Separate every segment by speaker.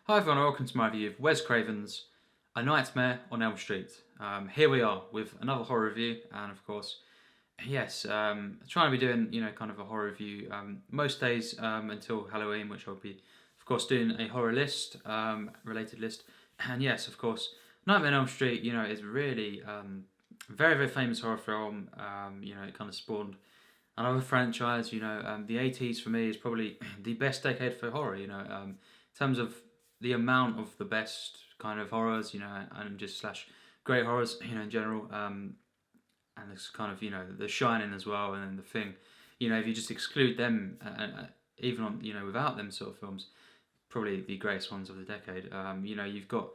Speaker 1: Hi everyone, welcome to my review of Wes Craven's A Nightmare on Elm Street. Here we are with another horror review, and of course, yes, trying to be doing, kind of a horror review most days until Halloween, which I'll be, of course, doing a horror list, related list. And yes, of course, Nightmare on Elm Street, is really very, very famous horror film. It kind of spawned another franchise. The 80s for me is probably the best decade for horror, in terms of the amount of the best kind of horrors, and just slash great horrors, in general. And it's kind of, The Shining as well, and then The Thing. If you just exclude them, even on, without them sort of films, probably the greatest ones of the decade. You've got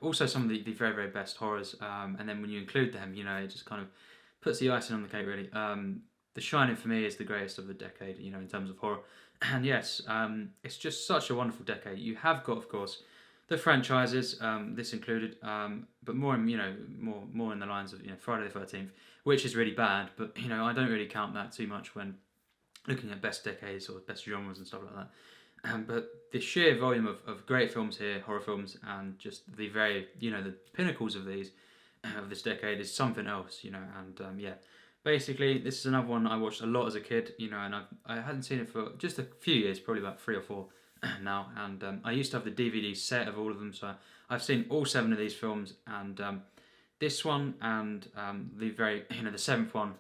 Speaker 1: also some of the very, very best horrors, and then when you include them, it just kind of puts the icing on the cake, really. The Shining for me is the greatest of the decade, in terms of horror. And yes, it's just such a wonderful decade. You have got, of course, the franchises, this included, but more in, more in the lines of, Friday the 13th, which is really bad. But I don't really count that too much when looking at best decades or best genres and stuff like that. But the sheer volume of great films here, horror films, and just the very, the pinnacles of these of this decade is something else, and yeah. Basically, this is another one I watched a lot as a kid, and I hadn't seen it for just a few years, probably about 3 or 4 now. And I used to have the DVD set of all of them, so I've seen all 7 of these films. And this one and the very, the 7th one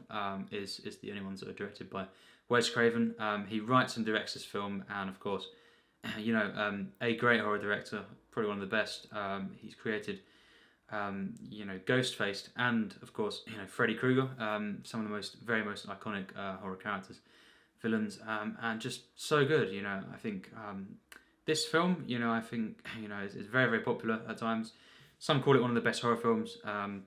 Speaker 1: is the only ones that are directed by Wes Craven. He writes and directs this film, and of course, a great horror director, probably one of the best. He's created Ghostface, and of course, Freddy Krueger, some of the very most iconic horror characters, villains, and just so good. I think this film, I think, is very, very popular at times. Some call it one of the best horror films, and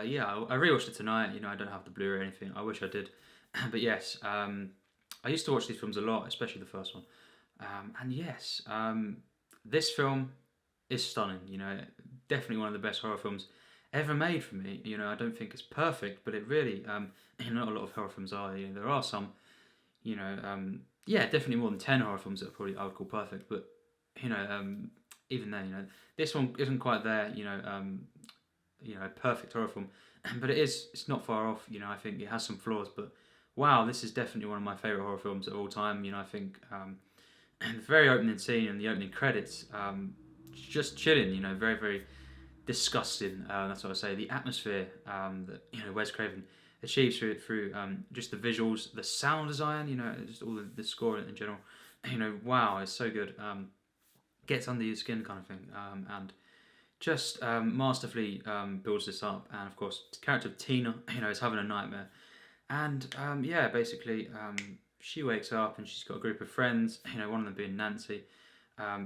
Speaker 1: yeah, I rewatched it tonight. I don't have the Blu-ray or anything. I wish I did, but yes, I used to watch these films a lot, especially the first one, and yes, this film is stunning. Definitely one of the best horror films ever made for me. I don't think it's perfect, but it really, not a lot of horror films are. There are some, yeah, definitely more than 10 horror films that I would call perfect. But even then, this one isn't quite there. A perfect horror film, but it's not far off. I think it has some flaws, but wow, this is definitely one of my favorite horror films of all time. I think the very opening scene and the opening credits. Just chilling, very, very disgusting. That's what I say. The atmosphere that Wes Craven achieves through just the visuals, the sound design, just all the score in general. Wow, it's so good. Gets under your skin, kind of thing, and just masterfully builds this up. And of course, the character of Tina, is having a nightmare, and yeah, basically, she wakes up and she's got a group of friends. One of them being Nancy.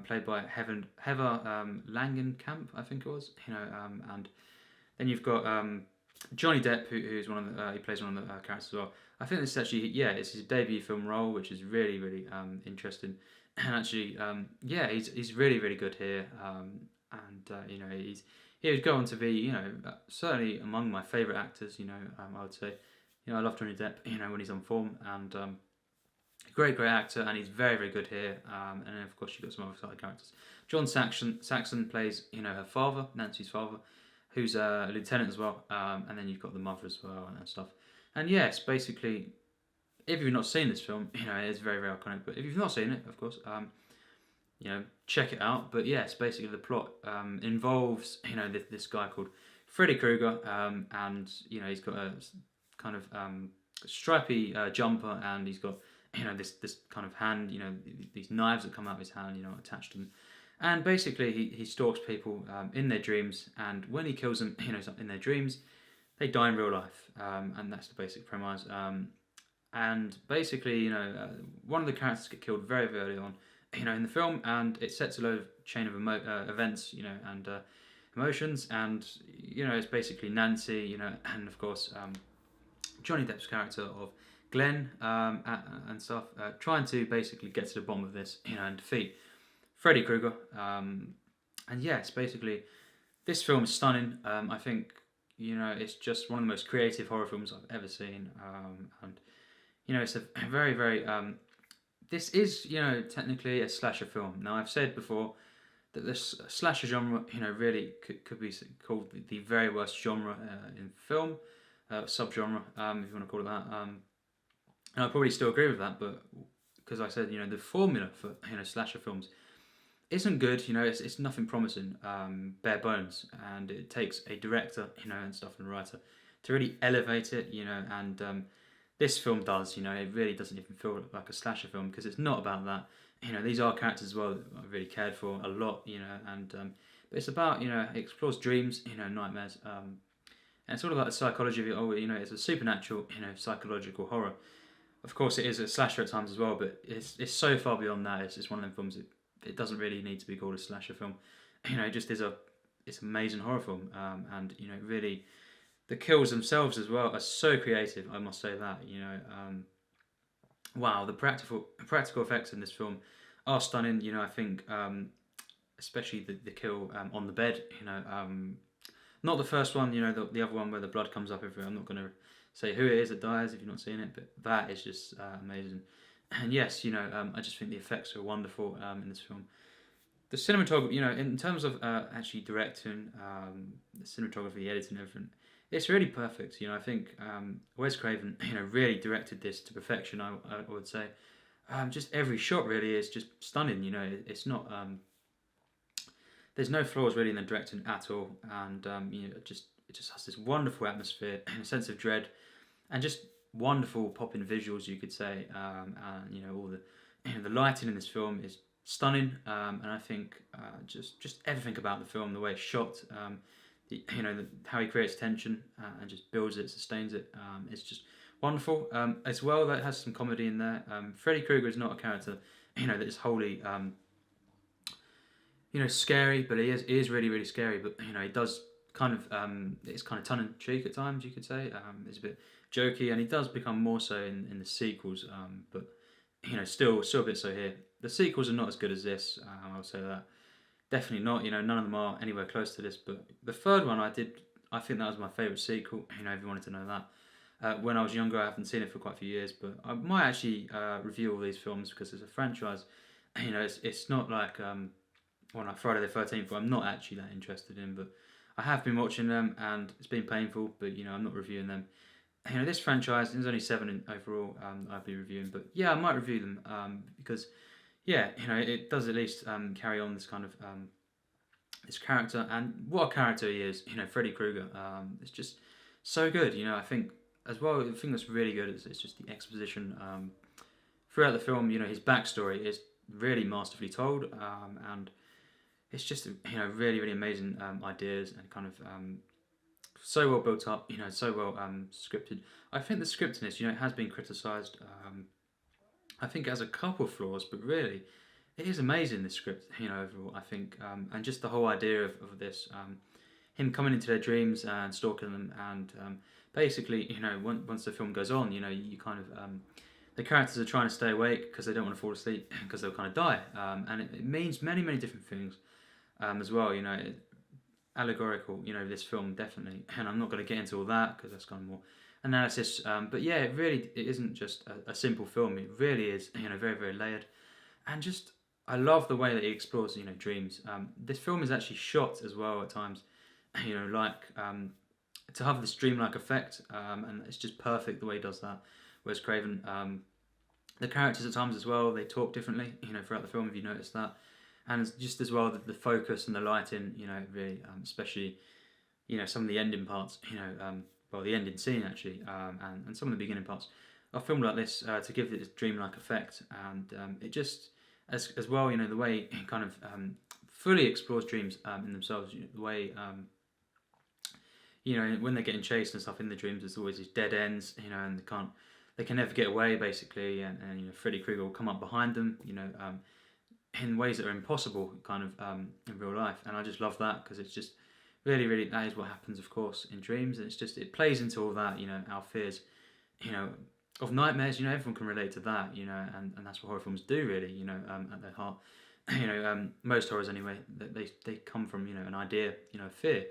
Speaker 1: Played by Heather Langenkamp, I think it was. And then you've got Johnny Depp, who's one of the he plays one of the characters as well. I think this is actually it's his debut film role, which is really, really interesting. And actually, yeah, he's really, really good here. And he would go on to be certainly among my favourite actors. I would say I love Johnny Depp. When he's on form, and great actor, and he's very, very good here. And then of course you've got some other side characters. John Saxon plays her father, Nancy's father, who's a lieutenant as well. And then you've got the mother as well and stuff. And yes, basically, if you've not seen this film, it is very, very iconic. But if you've not seen it, of course, check it out. But yes, basically the plot involves this guy called Freddy Krueger, and he's got a kind of stripy jumper, and he's got this kind of hand, these knives that come out of his hand, attached to them. And basically he stalks people in their dreams, and when he kills them, in their dreams, they die in real life. And that's the basic premise. And basically, one of the characters get killed very, very early on, in the film, and it sets a load of chain of events, and emotions, and, it's basically Nancy, and of course, Johnny Depp's character of Glenn, and stuff, trying to basically get to the bottom of this, and defeat Freddy Krueger. And yes, basically, this film is stunning. I think, it's just one of the most creative horror films I've ever seen. And, it's a very, very this is, technically a slasher film. Now, I've said before that this slasher genre, really could be called the very worst genre in film, subgenre, if you want to call it that. And I probably still agree with that, but because I said, the formula for, slasher films isn't good, it's nothing promising, bare bones, and it takes a director, and stuff, and a writer to really elevate it, and this film does, it really doesn't even feel like a slasher film because it's not about that. These are characters as well that I really cared for a lot, and but it's about, it explores dreams, nightmares, and it's all about the psychology of it all. It's a supernatural, psychological horror. Of course, it is a slasher at times as well, but it's so far beyond that. It's just one of them films. It doesn't really need to be called a slasher film. It just is it's an amazing horror film, and really the kills themselves as well are so creative. I must say that. Wow, the practical effects in this film are stunning. I think especially the kill on the bed. Not the first one. The other one where the blood comes up everywhere. I'm not going to say who it is that dies if you've not seen it, but that is just amazing. And yes, I just think the effects are wonderful in this film. The cinematography, in terms of actually directing, the cinematography, editing, everything, it's really perfect. I think Wes Craven, really directed this to perfection. I would say, just every shot really is just stunning. It's not. There's no flaws really in the directing at all, and it just has this wonderful atmosphere and a sense of dread, and just wonderful popping visuals, you could say. And all the lighting in this film is stunning, and I think just everything about the film, the way it's shot, how he creates tension and just builds it, sustains it, it's just wonderful. As well, that has some comedy in there. Freddy Krueger is not a character that is wholly scary, but he is really, really scary. But he does kind of it's kind of tongue in cheek at times, you could say. It's a bit jokey, and he does become more so in the sequels. But still a bit so here. The sequels are not as good as this. I'll say that. Definitely not. None of them are anywhere close to this. But the third one, I think that was my favourite sequel. If you wanted to know that. When I was younger, I haven't seen it for quite a few years, but I might actually review all these films because it's a franchise. It's not like like Friday the 13th, I'm not actually that interested in, but I have been watching them and it's been painful, but I'm not reviewing them. This franchise, there's only 7 in overall I'll be reviewing, but yeah, I might review them because yeah, it does at least carry on this kind of this character, and what a character he is. Freddy Krueger. It's just so good. I think as well. The thing that's really good is it's just the exposition throughout the film. His backstory is really masterfully told, and it's just really, really amazing ideas and kind of so well built up. So well scripted. I think the script in this, it has been criticised. I think it has a couple of flaws, but really, it is amazing, this script, overall, I think. And just the whole idea of this, him coming into their dreams and stalking them, and basically, once the film goes on, you kind of, the characters are trying to stay awake because they don't want to fall asleep because they'll kind of die. And it means many, many different things as well, allegorical, this film, definitely. And I'm not going to get into all that because that's kind of more analysis, but yeah, it isn't just a simple film. It really is, very, very layered, and just I love the way that he explores, dreams. This film is actually shot as well at times, like to have this dreamlike effect, and it's just perfect the way he does that. Wes Craven, the characters at times as well, they talk differently, throughout the film. If you notice that, and just as well the focus and the lighting, really, especially, some of the ending parts, the ending scene actually, and some of the beginning parts are filmed like this to give it this dreamlike effect, and it just as well, the way it kind of fully explores dreams in themselves. The way when they're getting chased and stuff in the dreams, there's always these dead ends, and they can never get away basically, and Freddy Krueger will come up behind them, in ways that are impossible, kind of in real life, and I just love that because it's just. Really, really, that is what happens, of course, in dreams, and it plays into all that, our fears, of nightmares. Everyone can relate to that, and that's what horror films do, really, at their heart. Most horrors anyway, they come from an idea, of fear,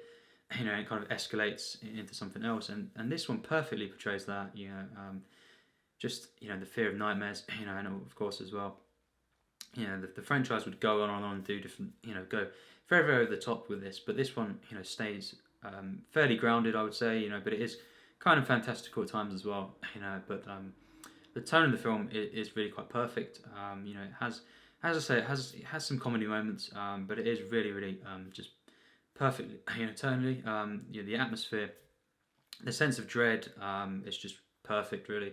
Speaker 1: it kind of escalates into something else, and this one perfectly portrays that. just, you know, the fear of nightmares, you know, and of course as well, you know, the franchise would go on and on and do different, you know, go very, very over the top with this, but this one, you know, stays fairly grounded, I would say, you know, but it is kind of fantastical at times as well, you know, but the tone of the film is really quite perfect. You know, it has, as I say, it has some comedy moments, but it is really, really just perfectly, you know, tonally. You know, the atmosphere, the sense of dread, is just perfect, really.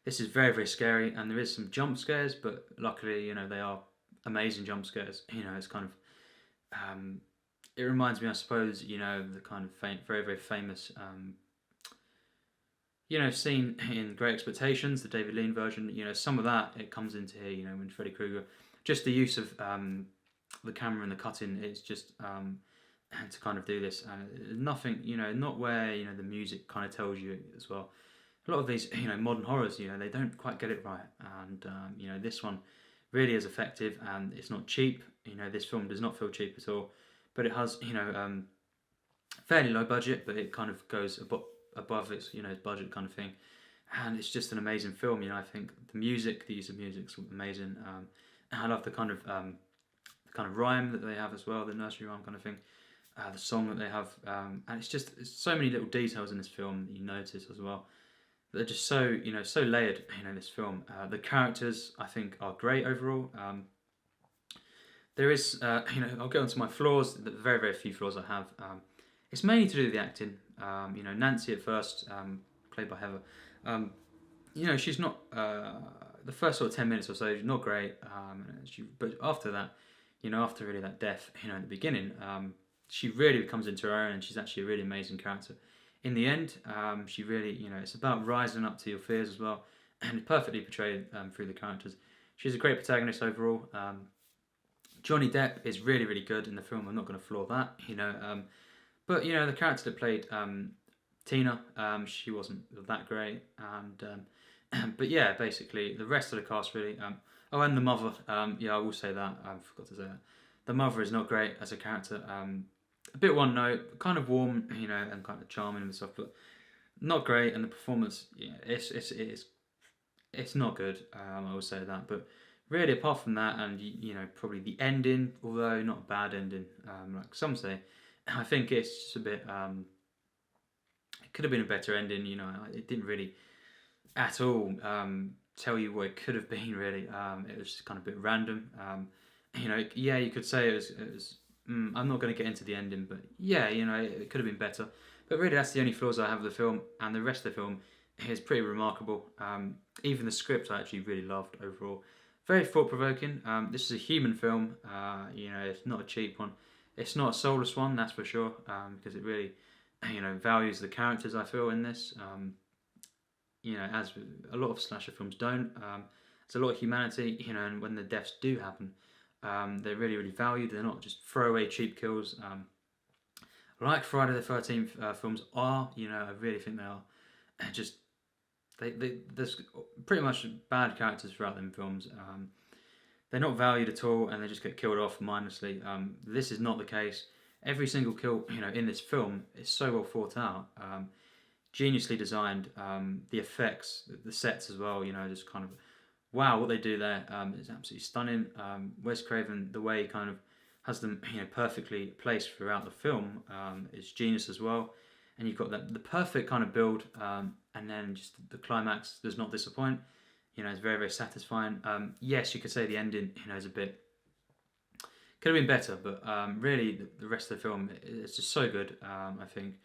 Speaker 1: This is very, very scary, and there is some jump scares, but luckily, you know, they are amazing jump scares. You know, it's kind of, it reminds me, I suppose, you know, the kind of very, very famous, you know, scene in Great Expectations, the David Lean version. You know, some of that it comes into here. You know, when Freddy Krueger, just the use of the camera and the cutting is just to kind of do this. Nothing, you know, not where, you know, the music kind of tells you as well. A lot of these, you know, modern horrors, you know, they don't quite get it right, and you know, this one really is effective, and it's not cheap. You know, this film does not feel cheap at all, but it has, you know, fairly low budget, but it kind of goes above its, you know, budget kind of thing, and it's just an amazing film. You know, I think the music, the use of music is amazing. And I love the kind of rhyme that they have as well, the nursery rhyme kind of thing. The song that they have, and it's so many little details in this film that you notice as well. They're just so, you know, so layered. You know, this film. The characters, I think, are great overall. There is, you know, I'll go on to my flaws. The very, very few flaws I have. It's mainly to do with the acting. You know, Nancy at first, played by Heather. You know, she's not the first sort of 10 minutes or so. She's not great. But after that, you know, after really that death, you know, in the beginning, she really comes into her own, and she's actually a really amazing character. In the end, she really, you know, it's about rising up to your fears as well, and perfectly portrayed through the characters. She's a great protagonist overall. Johnny Depp is really, really good in the film. I'm not going to flaw that, you know. But you know, the character that played Tina, she wasn't that great, and but yeah, basically the rest of the cast really. Oh, and the mother. Yeah, I will say that. I forgot to say that. The mother is not great as a character. A bit one note, kind of warm, you know, and kind of charming and stuff, but not great. And the performance, yeah, it's not good. I will say that, but really, apart from that, and you know, probably the ending, although not a bad ending, like some say, I think it's just a bit. It could have been a better ending. You know, it didn't really at all tell you what it could have been. Really, it was just kind of a bit random. You know, yeah, you could say it was. I'm not going to get into the ending, but yeah, you know, it could have been better. But really, that's the only flaws I have with the film, and the rest of the film is pretty remarkable. Even the script I actually really loved overall. Very thought-provoking. This is a human film. You know, it's not a cheap one. It's not a soulless one, that's for sure, because it really, you know, values the characters, I feel, in this. You know, as a lot of slasher films don't. There's a lot of humanity, you know, and when the deaths do happen, they're really, really valued. They're not just throwaway cheap kills. Like Friday the 13th films are, you know, I really think they are. Just there's pretty much bad characters throughout them films. They're not valued at all, and they just get killed off mindlessly. This is not the case. Every single kill, you know, in this film is so well thought out, geniusly designed. The effects, the sets as well, you know, just kind of wow, what they do there is absolutely stunning. Wes Craven, the way he kind of has them, you know, perfectly placed throughout the film, is genius as well. And you've got the perfect kind of build, and then just the climax does not disappoint. You know, it's very, very satisfying. Yes, you could say the ending, you know, is a bit could have been better, but really the rest of the film is just so good. I think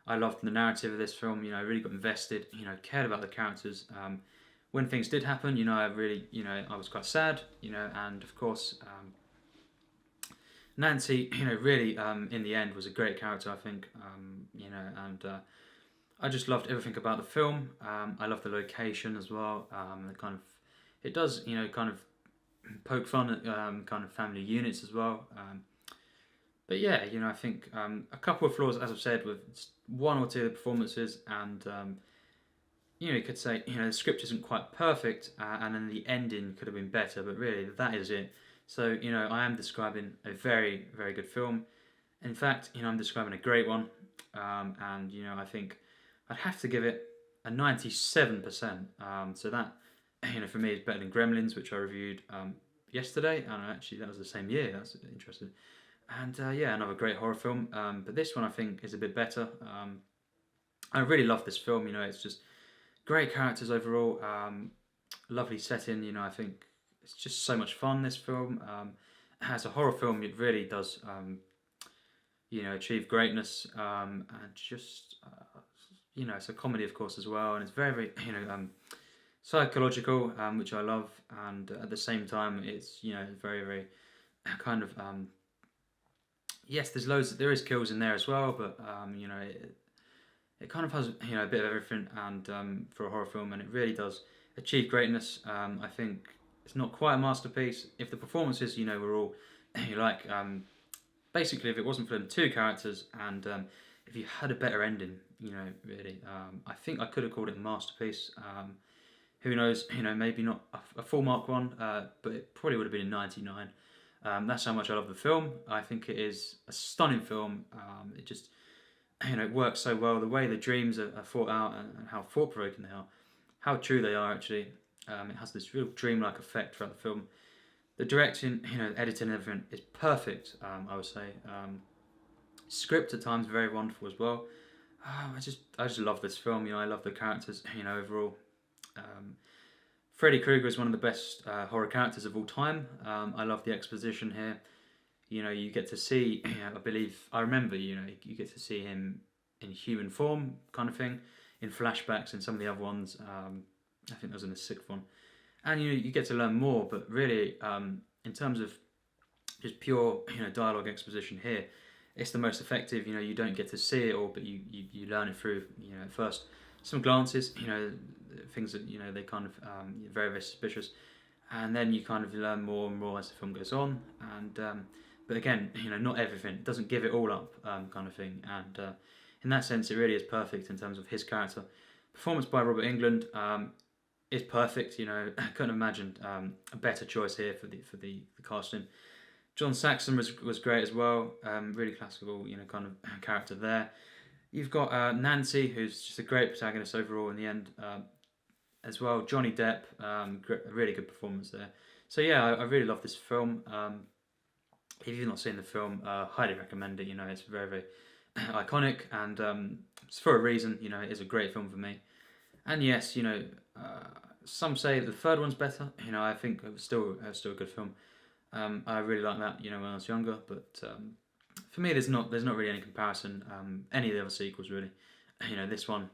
Speaker 1: I loved the narrative of this film. You know, I really got invested. You know, cared about the characters. When things did happen, you know, I really, you know, I was quite sad. You know, and of course, Nancy, you know, really in the end was a great character. I think, you know, and I just loved everything about the film. I love the location as well. The kind of it does, you know, kind of poke fun at kind of family units as well. But yeah, you know, I think a couple of flaws, as I've said, with one or two of the performances, and you know, you could say, you know, the script isn't quite perfect, and then the ending could have been better. But really, that is it. So you know, I am describing a very, very good film. In fact, you know, I'm describing a great one, and you know, I think I'd have to give it a 97%. So that, for me is better than Gremlins, which I reviewed yesterday, and actually that was the same year. That's interesting. And yeah, another great horror film. But this one I think is a bit better. I really love this film. It's just great characters overall. Lovely setting. I think it's just so much fun. This film, as a horror film, it really does. Achieve greatness. And just it's a comedy, of course, as well, and it's very, very psychological, which I love, and at the same time, it's very, very kind of yes, there is kills in there as well, but it kind of has a bit of everything, and for a horror film, and it really does achieve greatness. I think it's not quite a masterpiece. If the performances, were all like basically, if it wasn't for them two characters, and if you had a better ending, really, I think I could have called it a masterpiece. Who knows? Maybe not a full mark one, but it probably would have been a 99. That's how much I love the film. I think it is a stunning film. It just, it works so well. The way the dreams are thought out, and how thought-provoking they are, how true they are actually. It has this real dreamlike effect throughout the film. The directing, editing and everything is perfect, I would say. Script at times very wonderful as well. I just love this film. I love the characters. Overall, Freddy Krueger is one of the best horror characters of all time. I love the exposition here. You get to see. I remember. You get to see him in human form, kind of thing, in flashbacks and some of the other ones. I think that was in the sixth one, and you get to learn more. But really, in terms of just pure dialogue exposition here, it's the most effective. You don't get to see it all, but you learn it through at first some glances. Things that they kind of very, very suspicious, and then you kind of learn more and more as the film goes on. And but again, not everything. It doesn't give it all up, kind of thing. And in that sense, it really is perfect in terms of his character. Performance by Robert Englund is perfect. I couldn't imagine a better choice here for the casting. John Saxon was great as well. Really classical, kind of character there. You've got Nancy, who's just a great protagonist overall in the end, as well. Johnny Depp, a really good performance there. So yeah, I really love this film. If you've not seen the film, highly recommend it. It's very, very iconic, and it's for a reason. It is a great film for me. And yes, some say that the third one's better. I think it was still a good film. I really like that. When I was younger, but for me, there's not really any comparison. Any of the other sequels, really. This one,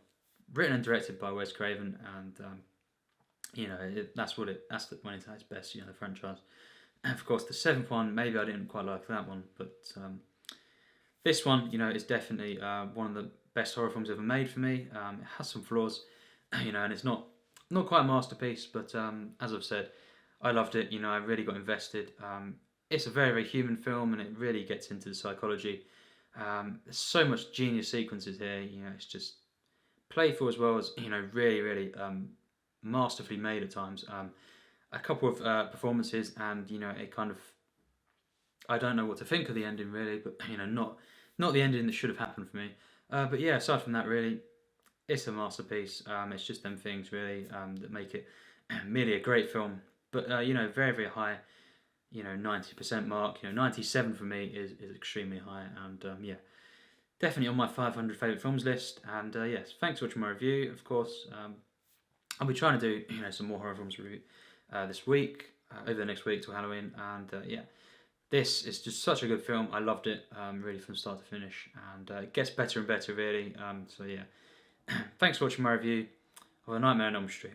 Speaker 1: written and directed by Wes Craven, and that's when it's at its best. The franchise. And of course, the seventh one, maybe I didn't quite like that one, but this one, is definitely one of the best horror films ever made for me. It has some flaws, and it's not quite a masterpiece, but as I've said, I loved it. I really got invested. It's a very, very human film, and it really gets into the psychology. There's so much genius sequences here. It's just playful as well as really, really masterfully made at times. A couple of performances, and it kind of, I don't know what to think of the ending really, but not the ending that should have happened for me. But yeah, aside from that, really, it's a masterpiece. It's just them things really that make it merely a great film. But very, very high. 90% mark. 97 for me is extremely high, and yeah, definitely on my 500 favourite films list. And yes, thanks for watching my review. Of course, I'll be trying to do some more horror films review this week, over the next week till Halloween. And yeah, this is just such a good film. I loved it really from start to finish, and it gets better and better really. So yeah, thanks for watching my review of A Nightmare on Elm Street.